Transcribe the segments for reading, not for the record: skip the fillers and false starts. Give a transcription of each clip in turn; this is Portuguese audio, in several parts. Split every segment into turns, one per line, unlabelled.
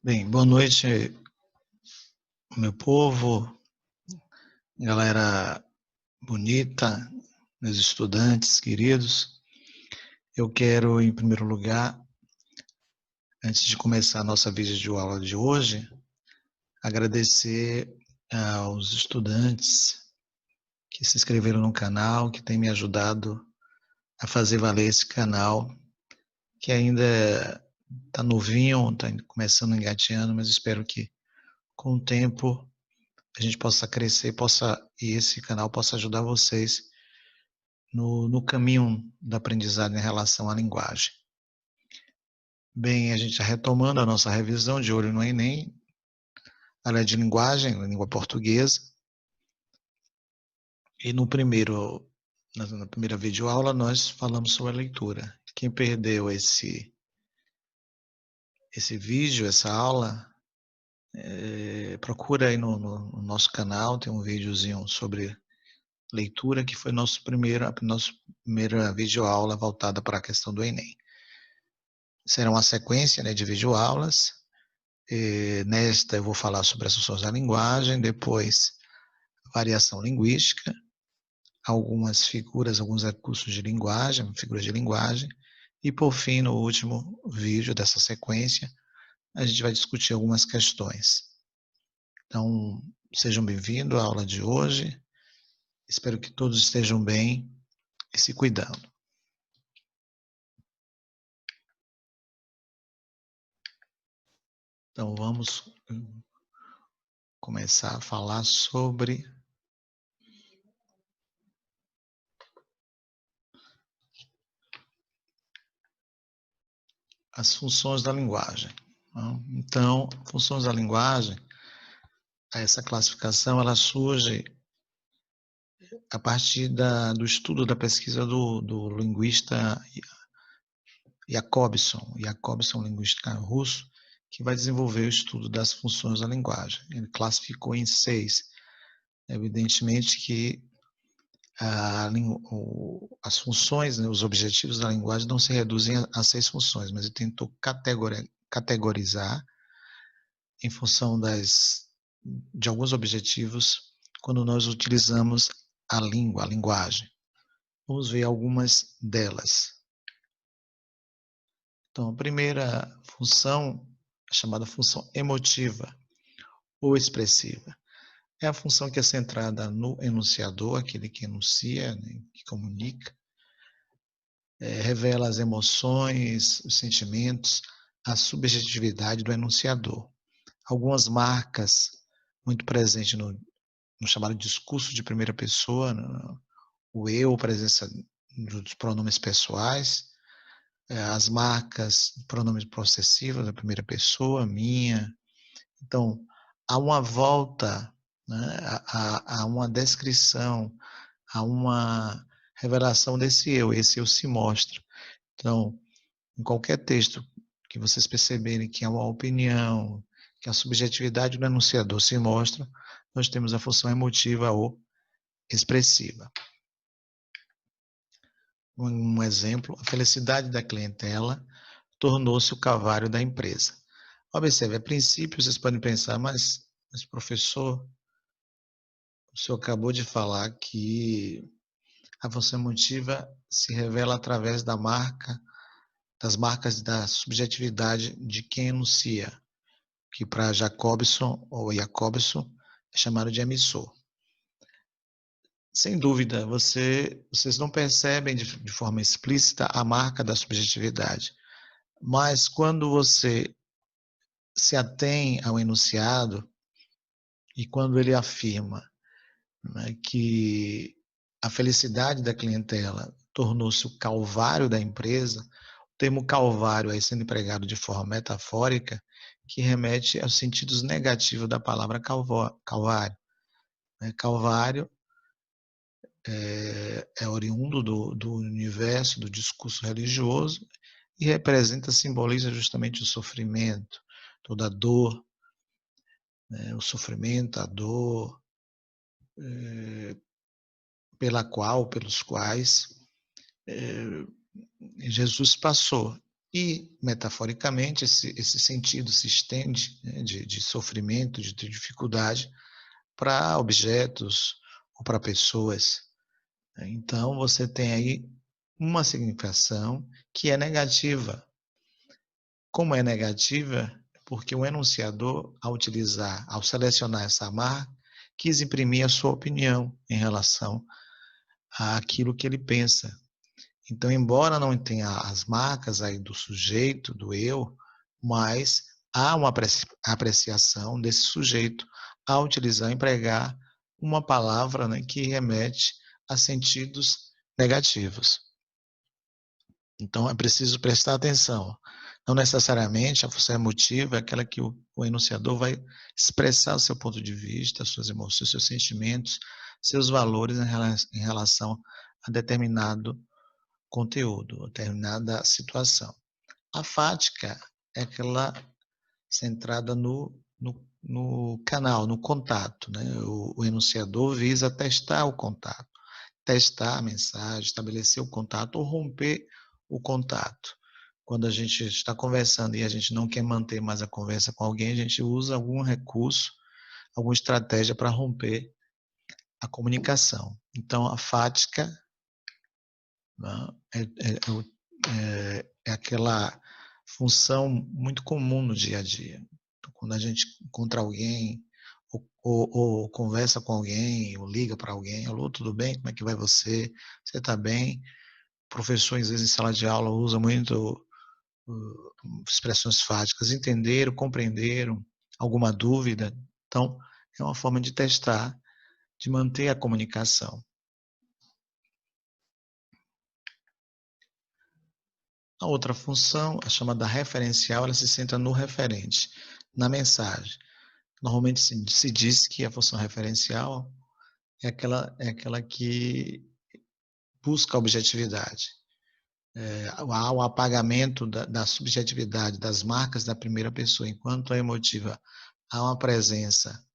Bem, boa noite, meu povo, galera bonita, meus estudantes queridos. Eu quero, em primeiro lugar, antes de começar a nossa videoaula de hoje, agradecer aos estudantes que se inscreveram no canal, que têm me ajudado a fazer valer esse canal, que ainda está novinho, está começando engateando, mas espero que com o tempo a gente possa crescer, e esse canal possa ajudar vocês no caminho da aprendizagem em relação à linguagem. Bem, a gente está retomando a nossa revisão de olho no Enem, área de linguagem, língua portuguesa. E na primeira videoaula nós falamos sobre a leitura. Quem perdeu esse vídeo, essa aula, procura aí no nosso canal, tem um videozinho sobre leitura, que foi a nossa primeira videoaula voltada para a questão do Enem. Será uma sequência, né, de videoaulas. Nesta eu vou falar sobre as funções da linguagem, depois variação linguística, algumas figuras, alguns recursos de linguagem, figuras de linguagem, e por fim, no último vídeo dessa sequência, a gente vai discutir algumas questões. Então, sejam bem-vindos à aula de hoje, espero que todos estejam bem e se cuidando. Então, vamos começar a falar sobre as funções da linguagem. Então, funções da linguagem, essa classificação, ela surge a partir do estudo da pesquisa do linguista Jacobson, linguista russo, que vai desenvolver o estudo das funções da linguagem. Ele classificou em 6. Evidentemente que as funções, né, os objetivos da linguagem não se reduzem a 6 funções, mas ele tentou categorizar em função de alguns objetivos quando nós utilizamos a linguagem. Vamos ver algumas delas. Então, a primeira função é chamada função emotiva ou expressiva. É a função que é centrada no enunciador, aquele que enuncia, né, que comunica, revela as emoções, os sentimentos, a subjetividade do enunciador. Algumas marcas muito presentes no chamado discurso de primeira pessoa, o eu, a presença dos pronomes pessoais, as marcas, pronomes possessivos da primeira pessoa, minha. Então, há uma volta, né, há uma descrição, há uma revelação desse eu, esse eu se mostra. Então, em qualquer texto que vocês perceberem que há uma opinião, que a subjetividade do enunciador se mostra, nós temos a função emotiva ou expressiva. Um exemplo, a felicidade da clientela tornou-se o calvário da empresa. Observe, a princípio vocês podem pensar, mas professor, o senhor acabou de falar que a função emotiva se revela através das marcas da subjetividade de quem enuncia, que para Jacobson é chamado de emissor. Sem dúvida, vocês não percebem de forma explícita a marca da subjetividade, mas quando você se atém ao enunciado e quando ele afirma, né, que a felicidade da clientela tornou-se o calvário da empresa, o termo calvário aí sendo empregado de forma metafórica, que remete aos sentidos negativos da palavra calvário. Calvário é oriundo do universo, do discurso religioso, e simboliza justamente o sofrimento, toda a dor, né, o sofrimento, a dor, pelos quais Jesus passou. E, metaforicamente, esse sentido se estende, né, de sofrimento, de dificuldade, para objetos ou para pessoas. Então, você tem aí uma significação que é negativa. Como é negativa? Porque o enunciador, ao selecionar essa marca, quis imprimir a sua opinião em relação àquilo que ele pensa. Então, embora não tenha as marcas aí do sujeito, do eu, mas há uma apreciação desse sujeito ao utilizar, empregar uma palavra, né, que remete a sentidos negativos. Então, é preciso prestar atenção. Não necessariamente a função emotiva é aquela que o enunciador vai expressar o seu ponto de vista, suas emoções, seus sentimentos, seus valores em relação a determinado conteúdo, determinada situação. A fática é aquela centrada no canal, no contato, né? O enunciador visa testar o contato, testar a mensagem, estabelecer o contato ou romper o contato. Quando a gente está conversando e a gente não quer manter mais a conversa com alguém, a gente usa algum recurso, alguma estratégia para romper a comunicação. Então, a fática, né, é aquela função muito comum no dia a dia. Então, quando a gente encontra alguém, ou conversa com alguém, ou liga para alguém, alô, tudo bem? Como é que vai você? Você está bem? O professor, às vezes, em sala de aula, usa muito expressões fáticas, entenderam, compreenderam, alguma dúvida. Então, é uma forma de testar, de manter a comunicação. A outra função, a chamada referencial, ela se centra no referente, na mensagem. Normalmente se diz que a função referencial é aquela que busca a objetividade. Há o apagamento da subjetividade, das marcas da primeira pessoa, enquanto a emotiva há uma presença,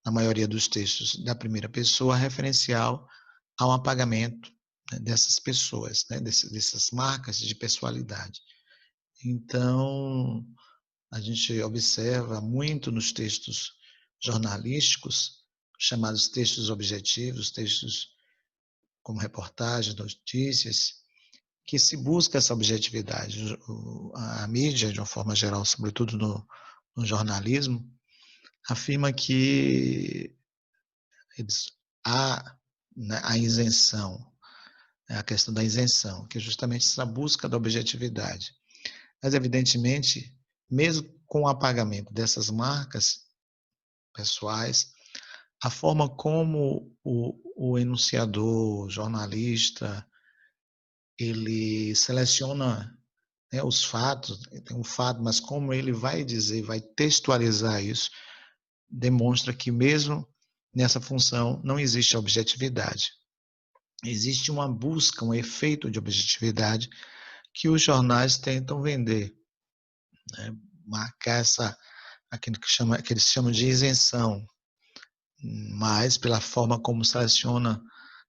na maioria dos textos, da primeira pessoa, a referencial há um apagamento, né, dessas pessoas, né, dessas marcas de pessoalidade. Então, a gente observa muito nos textos jornalísticos, chamados textos objetivos, textos como reportagens, notícias, que se busca essa objetividade. A mídia, de uma forma geral, sobretudo no jornalismo, afirma que há, né, a isenção, a questão da isenção, que é justamente essa busca da objetividade. Mas, evidentemente, mesmo com o apagamento dessas marcas pessoais, a forma como o enunciador, o jornalista, ele seleciona, né, os fatos, tem um fato, mas como ele vai dizer, vai textualizar isso, demonstra que mesmo nessa função não existe objetividade. Existe uma busca, um efeito de objetividade que os jornais tentam vender, né? Marcar aquilo que eles chamam de isenção, mas pela forma como seleciona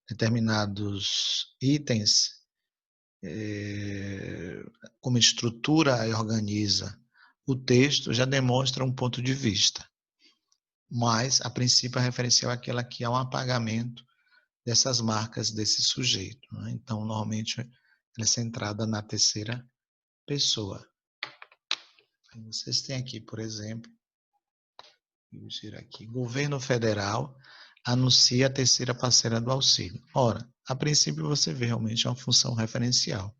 determinados itens, como estrutura e organiza o texto, já demonstra um ponto de vista. Mas, a princípio, a referencial é aquela que há um apagamento dessas marcas desse sujeito, né? Então, normalmente, ela é centrada na terceira pessoa. Vocês têm aqui, por exemplo, vou tirar aqui, governo federal anuncia a terceira parcela do auxílio. Ora, a princípio você vê realmente uma função referencial,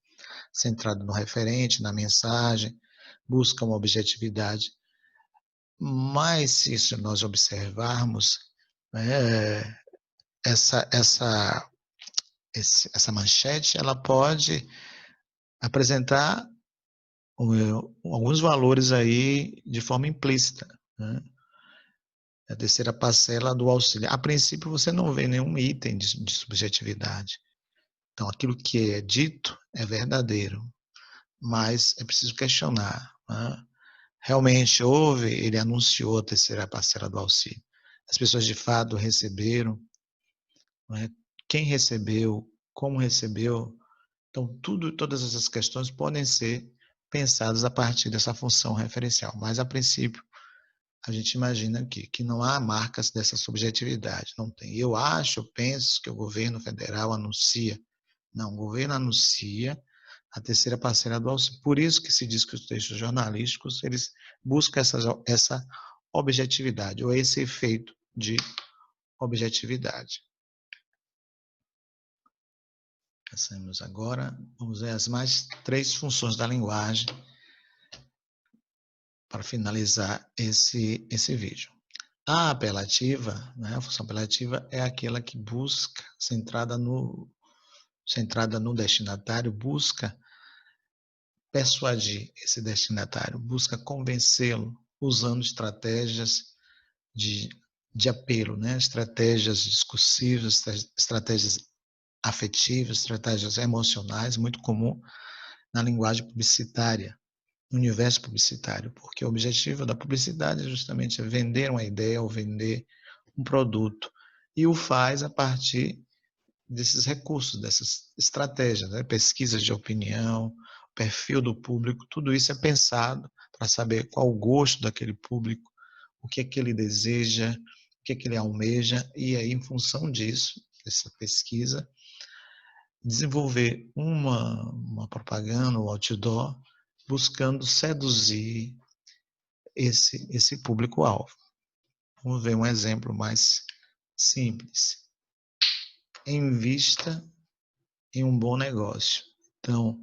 centrada no referente, na mensagem, busca uma objetividade. Mas se nós observarmos, né, essa manchete, ela pode apresentar alguns valores aí de forma implícita, né? A terceira parcela do auxílio. A princípio, você não vê nenhum item de subjetividade. Então, aquilo que é dito é verdadeiro, mas é preciso questionar, né? Realmente houve, ele anunciou a terceira parcela do auxílio. As pessoas de fato receberam, né? Quem recebeu, como recebeu. Então, todas essas questões podem ser pensados a partir dessa função referencial. Mas, a princípio, a gente imagina aqui que não há marcas dessa subjetividade. Não tem. Eu acho, eu penso que o governo federal anuncia. Não, o governo anuncia a terceira parcela do auxílio. Por isso que se diz que os textos jornalísticos, eles buscam essa objetividade, ou esse efeito de objetividade. Passamos agora, vamos ver as mais 3 funções da linguagem para finalizar esse vídeo. A apelativa, né, a função apelativa é aquela que busca, centrada no destinatário, busca persuadir esse destinatário, busca convencê-lo usando estratégias de apelo, né? Estratégias discursivas, estratégias afetivas, estratégias emocionais, muito comum na linguagem publicitária, no universo publicitário, porque o objetivo da publicidade é justamente vender uma ideia ou vender um produto, e o faz a partir desses recursos, dessas estratégias, né? Pesquisas de opinião, perfil do público, tudo isso é pensado para saber qual o gosto daquele público, o que é que ele deseja, o que é que ele almeja, e aí, em função disso, dessa pesquisa, desenvolver uma propaganda, um outdoor, buscando seduzir esse público-alvo. Vamos ver um exemplo mais simples. Invista em um bom negócio. Então,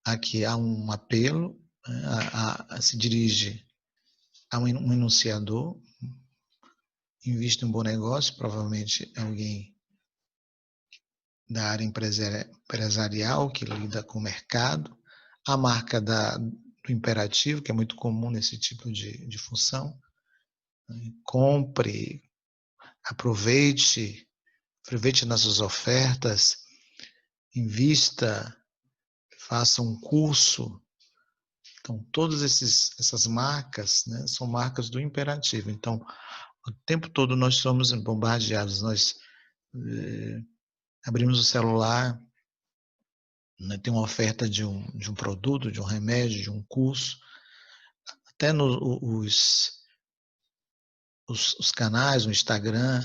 aqui há um apelo, né, se dirige a um enunciador, invista em um bom negócio, provavelmente é alguém da área empresarial que lida com o mercado, a marca do imperativo, que é muito comum nesse tipo de função, né? Compre, aproveite nas suas ofertas, invista, faça um curso. Então, todas essas marcas, né, são marcas do imperativo. Então, o tempo todo nós somos bombardeados, nós abrimos o celular, né, tem uma oferta de um produto, de um remédio, de um curso, até os canais, no Instagram.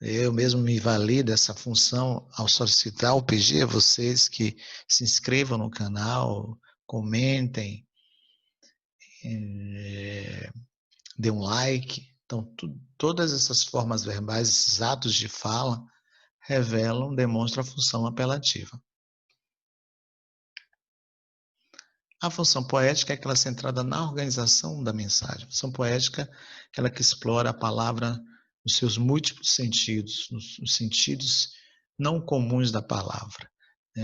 Eu mesmo me valido dessa função ao solicitar, ao pedir a vocês que se inscrevam no canal, comentem, dê um like. Então, todas essas formas verbais, esses atos de fala, revelam, demonstram a função apelativa. A função poética é aquela centrada na organização da mensagem. A função poética é aquela que explora a palavra nos seus múltiplos sentidos, nos sentidos não comuns da palavra.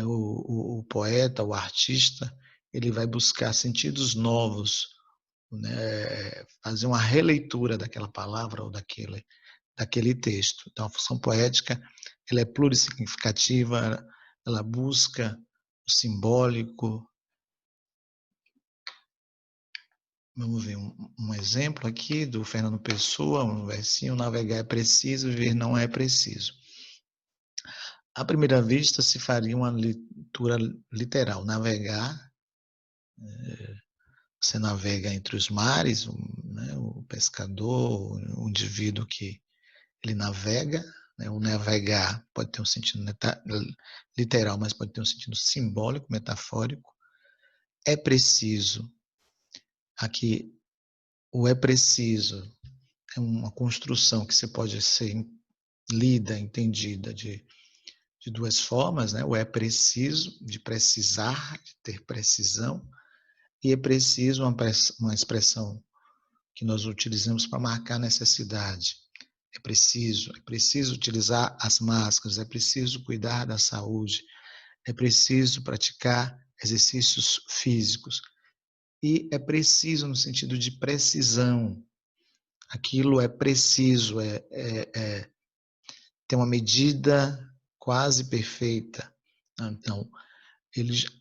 O poeta, o artista, ele vai buscar sentidos novos, né, fazer uma releitura daquela palavra ou daquele texto. Então, a função poética, ela é plurissignificativa, ela busca o simbólico. Vamos ver um exemplo aqui do Fernando Pessoa, um versinho: navegar é preciso, viver não é preciso. À primeira vista, se faria uma leitura literal. Navegar, você navega entre os mares, né, o pescador, o indivíduo que ele navega, né, o navegar pode ter um sentido literal, mas pode ter um sentido simbólico, metafórico. É preciso, aqui, o é preciso é uma construção que você pode ser lida, entendida de 2 formas, né? O é preciso, de precisar, de ter precisão, e é preciso uma expressão que nós utilizamos para marcar necessidade. É preciso utilizar as máscaras, é preciso cuidar da saúde, é preciso praticar exercícios físicos. E é preciso no sentido de precisão. Aquilo é preciso, tem uma medida quase perfeita. Então,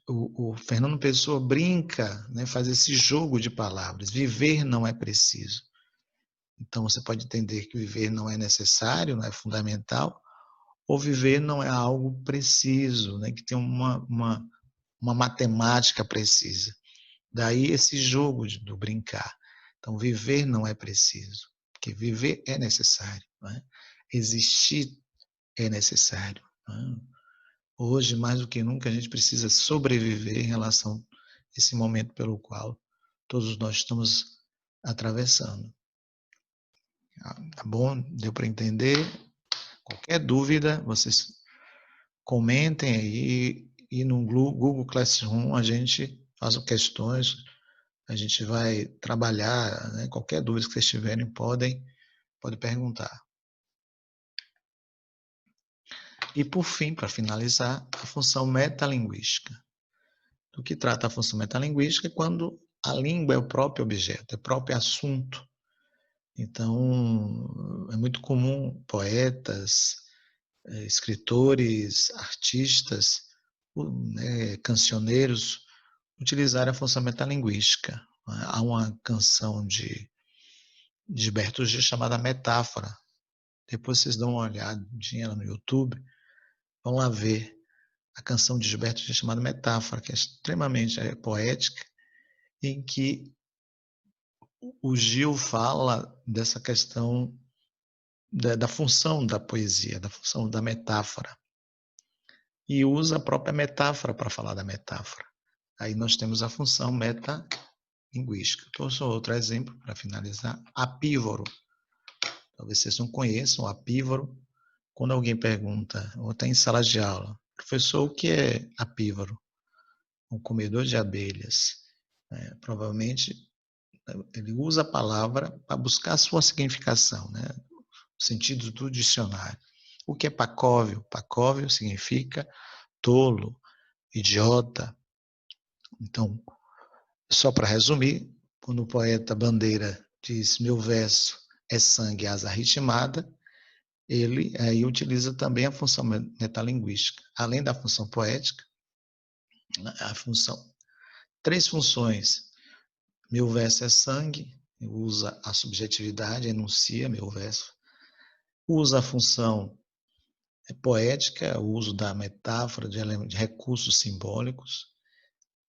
o Fernando Pessoa brinca, né, faz esse jogo de palavras. Viver não é preciso. Então, você pode entender que viver não é necessário, não é fundamental, ou viver não é algo preciso, né, que tem uma uma matemática precisa. Daí esse jogo do brincar. Então, viver não é preciso, porque viver é necessário, né? Existir é necessário, né? Hoje, mais do que nunca, a gente precisa sobreviver em relação a esse momento pelo qual todos nós estamos atravessando. Tá bom? Deu para entender? Qualquer dúvida, vocês comentem aí, e no Google Classroom a gente faz questões, a gente vai trabalhar, né? Qualquer dúvida que vocês tiverem, pode perguntar. E por fim, para finalizar, a função metalinguística. Do que trata a função metalinguística é quando a língua é o próprio objeto, é o próprio assunto. Então, é muito comum poetas, escritores, artistas, né, cancioneiros, utilizar a função metalinguística. Há uma canção de Gilberto Gil chamada Metáfora. Depois vocês dão uma olhadinha no YouTube, vão lá ver a canção de Gilberto Gil chamada Metáfora, que é extremamente poética, em que o Gil fala dessa questão da função da poesia, da função da metáfora, e usa a própria metáfora para falar da metáfora. Aí nós temos a função metalinguística. Então, só outro exemplo para finalizar. Apívoro. Talvez vocês não conheçam o apívoro. Quando alguém pergunta, ou está em sala de aula, professor, o que é apívoro? Um comedor de abelhas. Provavelmente ele usa a palavra para buscar a sua significação, né? O sentido do dicionário. O que é pacóvio? Pacóvio significa tolo, idiota. Então, só para resumir, quando o poeta Bandeira diz meu verso é sangue, asa ritmada, ele aí utiliza também a função metalinguística. Além da função poética, a função, três funções. Meu verso é sangue, usa a subjetividade, enuncia meu verso. Usa a função poética, o uso da metáfora, de recursos simbólicos.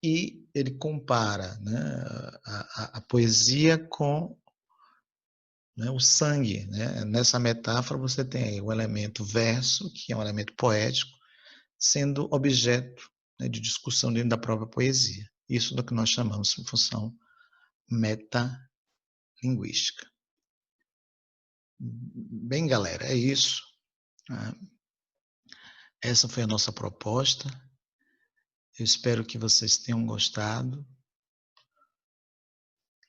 E ele compara, né, a poesia com, né, o sangue. Né? Nessa metáfora você tem aí o elemento verso, que é um elemento poético, sendo objeto, né, de discussão dentro da própria poesia. Isso é o que nós chamamos de função metalinguística. Bem, galera, é isso. Essa foi a nossa proposta. Eu espero que vocês tenham gostado.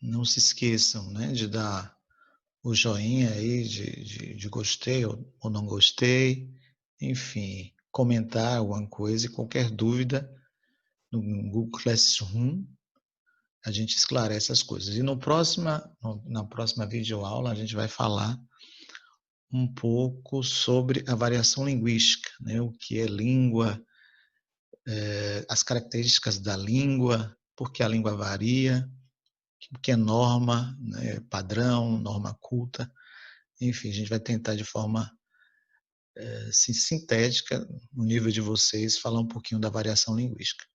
Não se esqueçam, né, de dar o joinha aí, de gostei ou não gostei. Enfim, comentar alguma coisa e qualquer dúvida no Google Classroom, a gente esclarece as coisas. E na próxima videoaula a gente vai falar um pouco sobre a variação linguística, né? O que é língua, as características da língua, por que a língua varia, o que é norma, né? Padrão, norma culta. Enfim, a gente vai tentar de forma sintética, no nível de vocês, falar um pouquinho da variação linguística.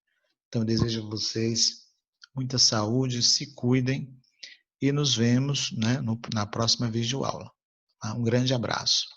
Então, eu desejo a vocês muita saúde, se cuidem e nos vemos, né, na próxima videoaula. Um grande abraço.